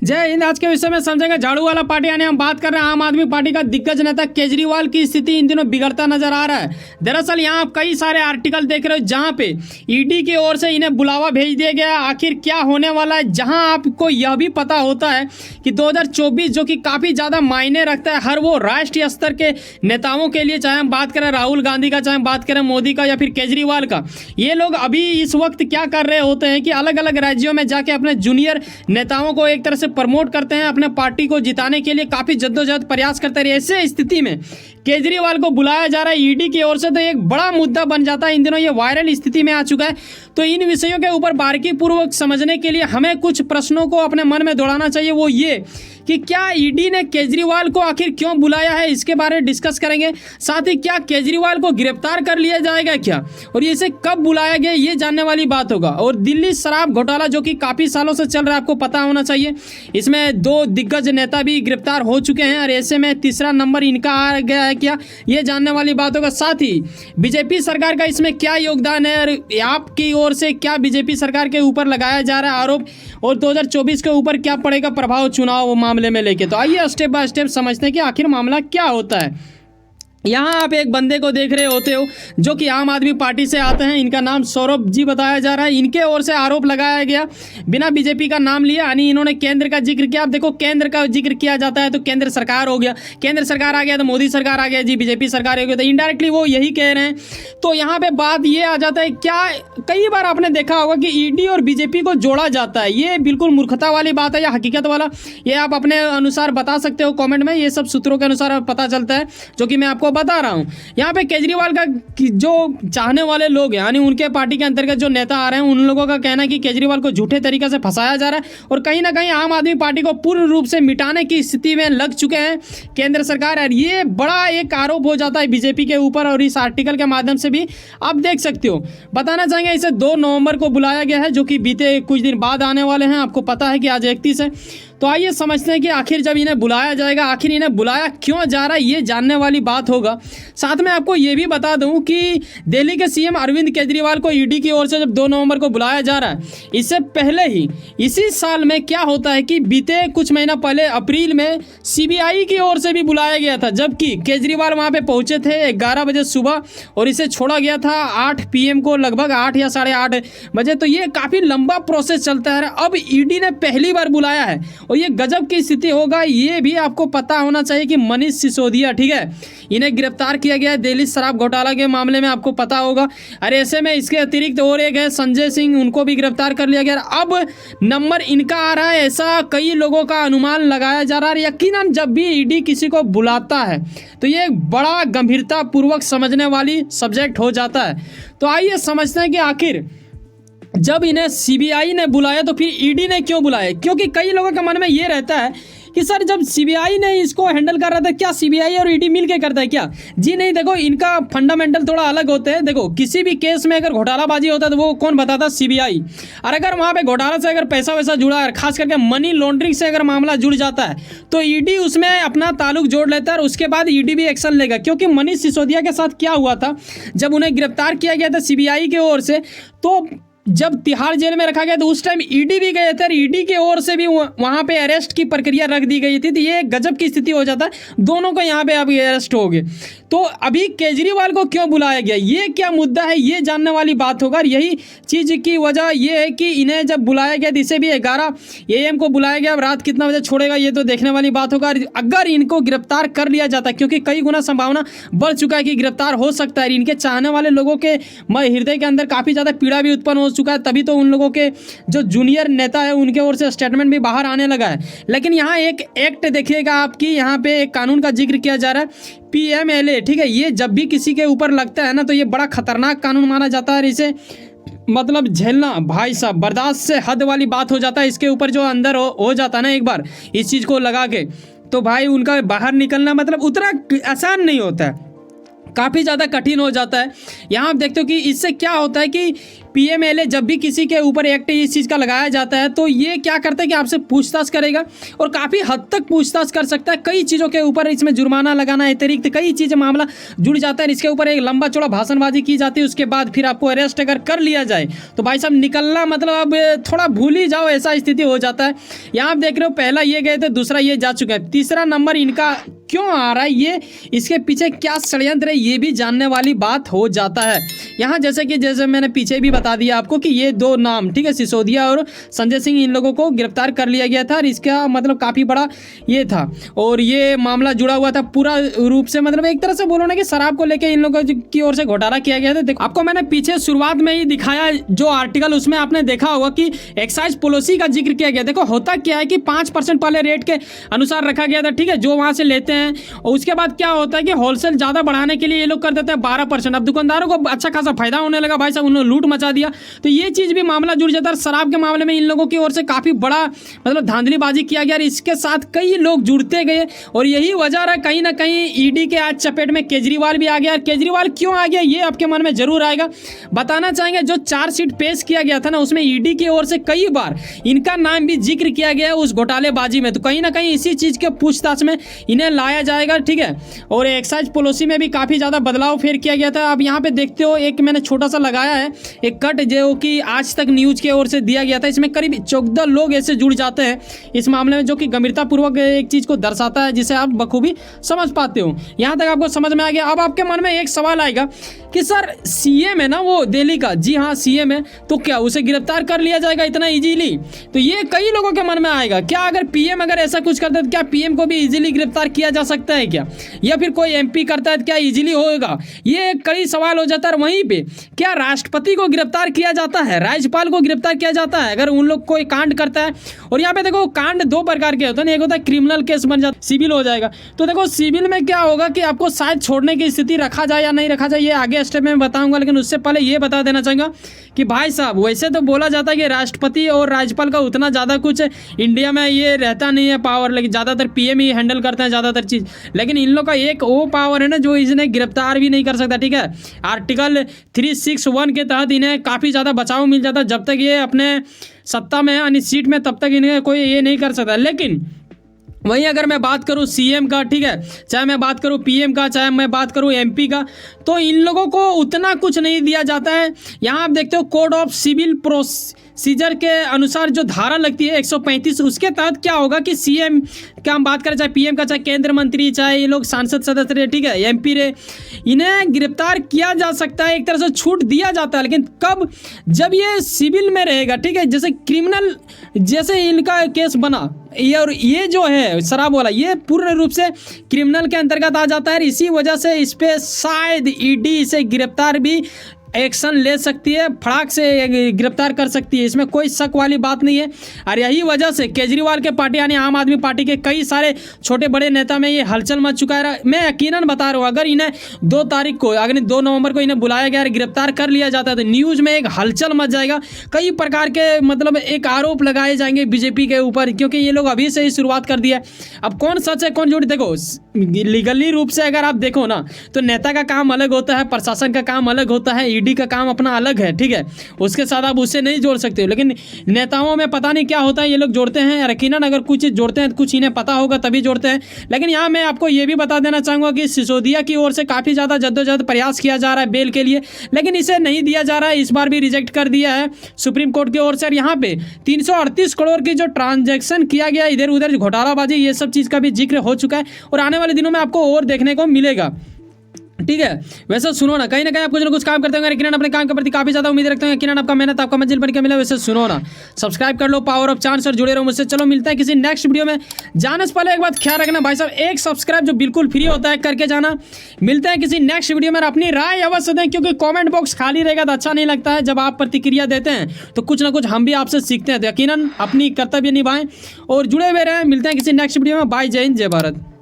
जय हिंद। आज के विषय में समझेंगे झाड़ू वाला पार्टी, यानी हम बात कर रहे हैं आम आदमी पार्टी का दिग्गज नेता केजरीवाल की स्थिति इन दिनों बिगड़ता नजर आ रहा है। दरअसल यहाँ आप कई सारे आर्टिकल देख रहे हो जहाँ पे ईडी की ओर से इन्हें बुलावा भेज दिया गया। आखिर क्या होने वाला है, जहाँ आपको यह भी पता होता है कि 2024 जो कि काफ़ी ज़्यादा मायने रखता है हर वो राष्ट्रीय स्तर के नेताओं के लिए, चाहे हम बात करें राहुल गांधी का, चाहे हम बात करें मोदी का या फिर केजरीवाल का। ये लोग अभी इस वक्त क्या कर रहे होते हैं कि अलग अलग राज्यों में जाके अपने जूनियर नेताओं को एक तरह से प्रमोट करते हैं, अपने पार्टी को जिताने के लिए काफ़ी जद्दोजहद प्रयास करते रहे। ऐसे स्थिति में केजरीवाल को बुलाया जा रहा है ईडी की ओर से, तो एक बड़ा मुद्दा बन जाता है। इन दिनों ये वायरल स्थिति में आ चुका है। तो इन विषयों के ऊपर बारीकी पूर्वक समझने के लिए हमें कुछ प्रश्नों को अपने मन में दौड़ाना चाहिए। वो ये कि क्या ईडी ने केजरीवाल को आखिर क्यों बुलाया है, इसके बारे में डिस्कस करेंगे। साथ ही क्या केजरीवाल को गिरफ्तार कर लिया जाएगा क्या, और ये इसे कब बुलाया गया, ये जानने वाली बात होगा। और दिल्ली शराब घोटाला जो कि काफ़ी सालों से चल रहा है, आपको पता होना चाहिए। इसमें 2 दिग्गज नेता भी गिरफ्तार हो चुके हैं और ऐसे में तीसरा नंबर इनका आ गया है क्या, ये जानने वाली बात होगा। साथ ही बीजेपी सरकार का इसमें क्या योगदान है और आपकी ओर से क्या बीजेपी सरकार के ऊपर लगाया जा रहा है आरोप, और 2024 के ऊपर क्या पड़ेगा प्रभाव चुनाव मामले में लेके। तो आइए स्टेप बाय स्टेप समझते हैं कि आखिर मामला क्या होता है। यहाँ आप एक बंदे को देख रहे होते हो जो कि आम आदमी पार्टी से आते हैं। इनका नाम सौरभ जी बताया जा रहा है। इनके ओर से आरोप लगाया गया बिना बीजेपी का नाम लिया, यानी इन्होंने केंद्र का जिक्र किया। आप देखो केंद्र का जिक्र किया जाता है तो केंद्र सरकार हो गया, केंद्र सरकार आ गया तो मोदी सरकार आ गया जी, बीजेपी सरकार हो गया, तो इनडायरेक्टली वो यही कह रहे हैं। तो यहाँ पे बात ये आ जाता है, क्या कई बार आपने देखा होगा कि ईडी और बीजेपी को जोड़ा जाता है। ये बिल्कुल मूर्खता वाली बात है या हकीकत वाला, ये आप अपने अनुसार बता सकते हो कॉमेंट में। ये सब सूत्रों के अनुसार पता चलता है जो कि मैं आपको बता रहा हूं। यहां पे केजरीवाल का जो चाहने वाले लोग हैं, यानी उनके पार्टी के अंतर्गत जो नेता आ रहे हैं, उन लोगों का कहना है कि केजरीवाल को झूठे तरीके से फंसाया जा रहा है और कहीं ना कहीं आम आदमी पार्टी को पूर्ण रूप से मिटाने की स्थिति में लग चुके हैं केंद्र सरकार। और ये बड़ा एक आरोप हो जाता है बीजेपी के ऊपर, और इस आर्टिकल के माध्यम से भी आप देख सकते हो। बताना चाहेंगे इसे 2 नवंबर को बुलाया गया है, जो कि बीते कुछ दिन बाद आने वाले हैं। आपको पता है कि आज 31 है। तो आइए समझते हैं कि आखिर जब इन्हें बुलाया जाएगा, आखिर इन्हें बुलाया क्यों जा रहा है, ये जानने वाली बात होगा। साथ में आपको ये भी बता दूं कि दिल्ली के सीएम अरविंद केजरीवाल को ईडी की ओर से जब 2 नवंबर को बुलाया जा रहा है, इससे पहले ही इसी साल में क्या होता है कि बीते कुछ महीना पहले अप्रैल में सीबीआई की ओर से भी बुलाया गया था, जबकि केजरीवाल वहाँ पर पहुँचे थे 11 बजे सुबह और इसे छोड़ा गया था 8 PM को, लगभग 8 या 8:30 बजे। तो ये काफ़ी लंबा प्रोसेस चलता है। अब ईडी ने पहली बार बुलाया है और ये गजब की स्थिति होगा। ये भी आपको पता होना चाहिए कि मनीष सिसोदिया, ठीक है, इन्हें गिरफ्तार किया गया है दिल्ली शराब घोटाला के मामले में, आपको पता होगा। अरे ऐसे में इसके अतिरिक्त और एक है संजय सिंह, उनको भी गिरफ्तार कर लिया गया। अब नंबर इनका आ रहा है, ऐसा कई लोगों का अनुमान लगाया जा रहा है। यकीनन जब भी ईडी किसी को बुलाता है तो ये एक बड़ा गंभीरता पूर्वक समझने वाली सब्जेक्ट हो जाता है। तो आइए समझते हैं कि आखिर जब इन्हें सीबीआई ने बुलाया तो फिर ईडी ने क्यों बुलाया। क्योंकि कई लोगों के मन में ये रहता है कि सर जब सीबीआई ने इसको हैंडल कर रहा था, क्या सीबीआई और ईडी मिल के करता है क्या? जी नहीं, देखो इनका फंडामेंटल थोड़ा अलग होते हैं। देखो किसी भी केस में अगर घोटालाबाजी होता है तो वो कौन बताता? सीबीआई। और अगर वहाँ पे घोटाला से अगर पैसा वैसा जुड़ा है, खास करके मनी लॉन्ड्रिंग से अगर मामला जुड़ जाता है, तो ईडी उसमें अपना ताल्लुक जोड़ लेता है और उसके बाद ईडी भी एक्शन लेगा। क्योंकि मनीष सिसोदिया के साथ क्या हुआ था, जब उन्हें गिरफ्तार किया गया था सीबीआई की ओर से, तो जब तिहाड़ जेल में रखा गया तो उस टाइम ईडी भी गए थे और ईडी की ओर से भी वहाँ पे अरेस्ट की प्रक्रिया रख दी गई थी। तो ये गजब की स्थिति हो जाता है, दोनों को यहाँ पे अब अरेस्ट हो गए। तो अभी केजरीवाल को क्यों बुलाया गया, ये क्या मुद्दा है, ये जानने वाली बात होगा। और यही चीज़ की वजह ये है कि इन्हें जब बुलाया गया, इसे भी 11 AM को बुलाया गया। अब रात कितना बजे छोड़ेगा ये तो देखने वाली बात होगा। अगर इनको गिरफ्तार कर लिया जाता है, क्योंकि कई गुना संभावना बढ़ चुका है कि गिरफ्तार हो सकता है, इनके चाहने वाले लोगों के हृदय के अंदर काफ़ी ज़्यादा पीड़ा भी उत्पन्न हो चुका है। तभी तो उन लोगों के जो जूनियर नेता है उनके ओर से स्टेटमेंट भी बाहर आने लगा है। लेकिन यहाँ एक एक्ट देखिएगा आपकी, यहाँ पे एक कानून का जिक्र किया जा रहा है, PMLA, ठीक है। ये जब भी किसी के ऊपर लगता है ना तो ये बड़ा खतरनाक कानून माना जाता है। इसे मतलब झेलना भाई साहब बर्दाश्त से हद वाली बात हो जाता है। इसके ऊपर जो अंदर हो जाता है ना एक बार इस चीज़ को लगा के, तो भाई उनका बाहर निकलना मतलब उतना आसान नहीं होता है, काफ़ी ज़्यादा कठिन हो जाता है। यहाँ आप देखते हो कि इससे क्या होता है कि पीएमएलए जब भी किसी के ऊपर एक्ट इस चीज़ का लगाया जाता है तो ये क्या करता है कि आपसे पूछताछ करेगा और काफ़ी हद तक पूछताछ कर सकता है। कई चीज़ों के ऊपर इसमें जुर्माना लगाना अतिरिक्त कई चीज़ें मामला जुड़ जाता है। इसके ऊपर एक लंबा चौड़ा भाषणबाजी की जाती है, उसके बाद फिर आपको अरेस्ट अगर कर लिया जाए तो भाई साहब निकलना मतलब अब थोड़ा भूल ही जाओ, ऐसा स्थिति हो जाता है। यहाँ आप देख रहे हो पहला ये गए थे, दूसरा ये जा चुका है, तीसरा नंबर इनका क्यों आ रहा है, ये इसके पीछे क्या षड्यंत्र है ये भी जानने वाली बात हो जाता है। यहाँ जैसे मैंने पीछे भी बता दिया आपको कि ये दो नाम, ठीक है, सिसोदिया और संजय सिंह, इन लोगों को गिरफ्तार कर लिया गया था और इसका मतलब काफ़ी बड़ा ये था और ये मामला जुड़ा हुआ था पूरा रूप से, मतलब एक तरह से बोलो ना कि शराब को लेकर इन लोगों की ओर से घोटाला किया गया था। देखो आपको मैंने पीछे शुरुआत में ही दिखाया जो आर्टिकल, उसमें आपने देखा होगा कि एक्साइज पॉलिसी का जिक्र किया गया। देखो होता क्या है कि 5% पहले रेट के अनुसार रखा गया था, ठीक है, जो वहाँ से लेते हैं, और उसके बाद क्या होता है कि होलसेल ज़्यादा बढ़ाने के लिए ये लोग कर देते हैं 12%। अब दुकानदारों को अच्छा खासा फायदा होने लगा, भाई साहब उन्होंने लूट मचा दिया, तो ये चीज़ भी मामला जुड़ जाता है। शराब के मामले में इन लोगों की ओर से काफ़ी बड़ा मतलब धांधलीबाजी किया गया और इसके साथ कई लोग जुड़ते गए और यही वजह है कहीं ना कहीं ईडी के आज चपेट में केजरीवाल भी आ गया। केजरीवाल क्यों आ गया ये आपके मन में जरूर आएगा, बताना चाहेंगे। जो चार्जशीट पेश किया गया था ना, उसमें ईडी की ओर से कई बार इनका नाम भी जिक्र किया गया है उस घोटालेबाजी में, तो कहीं ना कहीं इसी चीज़ के पूछताछ में इन्हें लाया जाएगा, ठीक है। और एक्साइज पॉलिसी में भी काफ़ी ज़्यादा बदलाव फिर किया गया था। अब यहाँ पे देखते हो एक मैंने छोटा सा लगाया है एक कट जो कि आज तक न्यूज़ की ओर से दिया गया था, इसमें करीब 14 लोग ऐसे जुड़ जाते हैं इस मामले में, जो कि गंभीरतापूर्वक एक चीज़ को दर्शाता है जिसे आप बखूबी समझ पाते हो। यहाँ तक आपको समझ में आ गया। अब आपके मन में एक सवाल आएगा कि सर सीएम है ना वो दिल्ली का, जी हाँ सीएम है, तो क्या उसे गिरफ्तार कर लिया जाएगा इतना इजीली? तो ये कई लोगों के मन में आएगा, क्या अगर पीएम अगर ऐसा कुछ करता है तो क्या पीएम को भी इजीली गिरफ्तार किया जा सकता है क्या, या फिर कोई एमपी करता है तो क्या इजीली होगा? ये एक कई सवाल हो जाता है। वहीं पे क्या राष्ट्रपति को गिरफ्तार किया जाता है, राज्यपाल को गिरफ्तार किया जाता है अगर उन लोग कोई कांड करता है? और यहाँ पे देखो कांड दो प्रकार के होते हैं, एक होता है क्रिमिनल केस बन जाता है, सिविल हो जाएगा। तो देखो सिविल में क्या होगा कि आपको शायद छोड़ने की स्थिति रखा जाए या नहीं रखा जाए, ये आगे स्टेप में बताऊंगा, लेकिन उससे पहले ये बता देना चाहूँगा कि भाई साहब वैसे तो बोला जाता है कि राष्ट्रपति और राज्यपाल का उतना ज़्यादा कुछ इंडिया में ये रहता नहीं है पावर, लेकिन ज़्यादातर पीएम ही हैंडल करते हैं ज़्यादातर चीज़। लेकिन इन लोग का एक वो पावर है ना जो इन्हें गिरफ्तार भी नहीं कर सकता, ठीक है। आर्टिकल 361 के तहत इन्हें काफ़ी ज़्यादा बचाव मिल जाता है, जब तक ये अपने सत्ता में यानी सीट में तब तक इन्हें कोई ये नहीं कर सकता। लेकिन वहीं अगर मैं बात करूं सीएम का, ठीक है, चाहे मैं बात करूं पीएम का, चाहे मैं बात करूं एमपी का, तो इन लोगों को उतना कुछ नहीं दिया जाता है। यहाँ आप देखते हो कोड ऑफ सिविल प्रोसीजर के अनुसार जो धारा लगती है 135, उसके तहत क्या होगा कि सीएम का हम बात करें, चाहे पीएम का, चाहे केंद्र मंत्री, चाहे ये लोग सांसद सदस्य रहे, ठीक है, एमपी रहे, इन्हें गिरफ्तार किया जा सकता है, एक तरह से छूट दिया जाता है। लेकिन कब? जब ये सिविल में रहेगा, ठीक है, जैसे क्रिमिनल जैसे इनका केस बना और ये जो है शराब वाला ये पूर्ण रूप से क्रिमिनल के अंतर्गत आ जाता है। इसी वजह से इस पे शायद ईडी इसे गिरफ्तार भी एक्शन ले सकती है, फड़ाक से गिरफ्तार कर सकती है, इसमें कोई शक वाली बात नहीं है। और यही वजह से केजरीवाल के पार्टी यानी आम आदमी पार्टी के कई सारे छोटे बड़े नेता में ये हलचल मच चुका है। मैं यकीनन बता रहा हूँ अगर इन्हें 2 तारीख को अगर 2 नवंबर को इन्हें बुलाया गया और गिरफ्तार कर लिया जाता है तो न्यूज़ में एक हलचल मच जाएगा, कई प्रकार के मतलब एक आरोप लगाए जाएंगे बीजेपी के ऊपर, क्योंकि ये लोग अभी से ही शुरुआत कर दिया। अब कौन सच है कौन झूठ, देखो लीगली रूप से अगर आप देखो ना तो नेता का काम अलग होता है, प्रशासन का काम अलग होता है, ईडी का काम अपना अलग है, ठीक है, उसके साथ आप उससे नहीं जोड़ सकते हो। लेकिन नेताओं में पता नहीं क्या होता है, ये लोग जोड़ते हैं, यकीनन अगर कुछ जोड़ते हैं तो कुछ इन्हें पता होगा तभी जोड़ते हैं। लेकिन यहाँ मैं आपको ये भी बता देना चाहूँगा कि सिसोदिया की ओर से काफ़ी ज़्यादा जद्दोजहद प्रयास किया जा रहा है बेल के लिए, लेकिन इसे नहीं दिया जा रहा है, इस बार भी रिजेक्ट कर दिया है सुप्रीम कोर्ट की ओर से। यहाँ पे 338 करोड़ की जो ट्रांजैक्शन किया गया इधर उधर घोटालाबाजी, ये सब चीज़ का भी जिक्र हो चुका है और आने वाले दिनों में आपको और देखने को मिलेगा, ठीक है। वैसे सुनो ना कहीं आप कुछ ना कुछ काम करते होंगे, किरण अपने काम के प्रति काफी ज्यादा उम्मीद रखते हैं, किरण आपका मेहनत आपका मंजिल बन के मिला। वैसे सुनो ना, सब्सक्राइब कर लो पावर ऑफ चांस और जुड़े रहो मुझसे। चलो मिलता है किसी नेक्स्ट वीडियो में। जाने से पहले एक बात ख्याल रखना भाई साहब, एक सब्सक्राइब जो बिल्कुल फ्री होता है करके जाना। मिलते हैं किसी नेक्स्ट वीडियो में। अपनी राय अवश्य दें क्योंकि कॉमेंट बॉक्स खाली रहेगा तो अच्छा नहीं लगता है। जब आप प्रतिक्रिया देते हैं तो कुछ ना कुछ हम भी आपसे सीखते हैं, तो यकीनन अपनी कर्तव्य निभाएं और जुड़े हुए रहें। मिलते हैं किसी नेक्स्ट वीडियो में। बाय, जय हिंद, जय भारत।